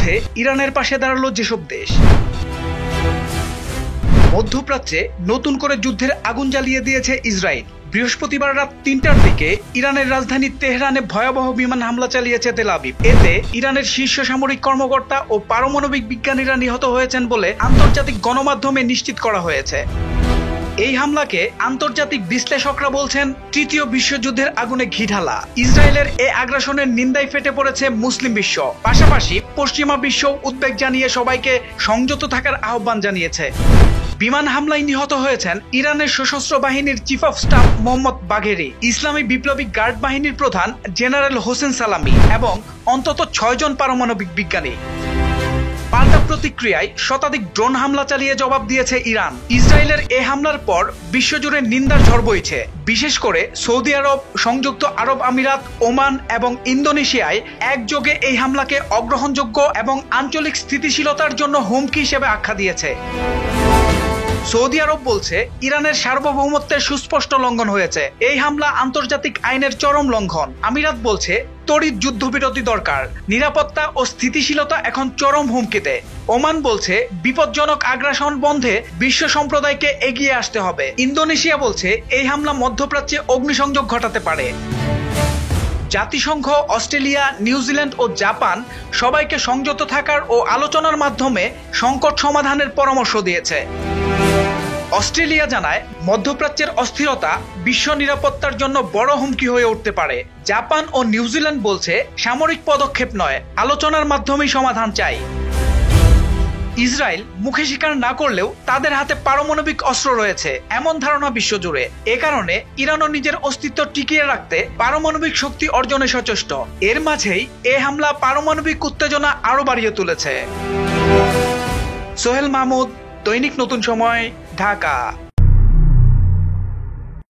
মাঝে ইরানের পাশে দাঁড়ালো যেসব দেশ। মধ্যপ্রাচ্যে নতুন করে যুদ্ধের আগুন জ্বালিয়ে দিয়েছে ইসরায়েল। বৃহস্পতিবার রাত ৩টার দিকে ইরানের রাজধানী তেহরানে ভয়াবহ বিমান হামলা চালিয়েছে তেল আবিব। এতে ইরানের শীর্ষ সামরিক কর্মকর্তা ও পারমাণবিক বিজ্ঞানীরা নিহত হয়েছেন বলে আন্তর্জাতিক গণমাধ্যমে নিশ্চিত করা হয়েছে। এই হামলাকে আন্তর্জাতিক বিশ্লেষকরা বলছেন তৃতীয় বিশ্বযুদ্ধের আগুনে ঘি ঢালা। ইসরায়েলের এই আগ্রাসনের নিন্দায় ফেটে পড়েছে মুসলিম বিশ্ব। পাশাপাশি পশ্চিমা বিশ্ব উদ্বেগ জানিয়ে সবাইকে সংযত থাকার আহ্বান জানিয়েছে। বিমান হামলায় নিহত হয়েছেন ইরানের সশস্ত্র বাহিনীর চিফ অফ স্টাফ মোহাম্মদ বাঘেরি, ইসলামী বিপ্লবী গার্ড বাহিনীর প্রধান জেনারেল হোসেন সালামি এবং অন্তত ৬ জন পারমাণবিক বিজ্ঞানী। পাল্টা প্রতিক্রিয়ায় শতাধিক ড্রোন হামলা চালিয়ে জবাব দিয়েছে ইরান। ইসরায়েলের এই হামলার পর বিশ্বজুড়ে নিন্দার ঝড় বইছে। বিশেষ করে সৌদি আরব, সংযুক্ত আরব আমিরাত, ওমান এবং ইন্দোনেশিয়ায় একযোগে এই হামলাকে অগ্রহণযোগ্য এবং আঞ্চলিক স্থিতিশীলতার জন্য হুমকি হিসেবে আখ্যা দিয়েছে। সৌদি আরব বলছে ইরানের সার্বভৌমত্বের সুস্পষ্ট লঙ্ঘন হয়েছে। এই হামলা আন্তর্জাতিক আইনের চরম লঙ্ঘন। আমিরাত বলছে তড়িৎ যুদ্ধবিরতি দরকার, নিরাপত্তা ও স্থিতিশীলতা এখন চরম হুমকিতে। ওমান বলছে বিপজ্জনক আগ্রাসন বন্ধে বিশ্ব সম্প্রদায়কে এগিয়ে আসতে হবে। ইন্দোনেশিয়া বলছে এই হামলা মধ্যপ্রাচ্যে অগ্নিসংযোগ ঘটাতে পারে। জাতিসংঘ, অস্ট্রেলিয়া, নিউজিল্যান্ড ও জাপান সবাইকে সংযত থাকার ও আলোচনার মাধ্যমে সংকট সমাধানের পরামর্শ দিয়েছে। অস্ট্রেলিয়া জানায় মধ্যপ্রাচ্যের অস্থিরতা বিশ্ব নিরাপত্তার জন্য বড় হুমকি হয়ে উঠতে পারে। জাপান ও নিউজিল্যান্ড বলছে সামরিক পদক্ষেপ নয়, আলোচনার মাধ্যমেই সমাধান চাই। ইসরায়েল মুখে স্বীকার না করলেও তাদের হাতে পারমাণবিক অস্ত্র রয়েছে এমন ধারণা বিশ্বজুড়ে। এ কারণে ইরানও নিজের অস্তিত্ব টিকিয়ে রাখতে পারমাণবিক শক্তি অর্জনে সচেষ্ট। এর মাঝেই এ হামলা পারমাণবিক উত্তেজনা আরো বাড়িয়ে তুলেছে। সোহেল মাহমুদ, দৈনিক নতুন সময়, ঢাকা।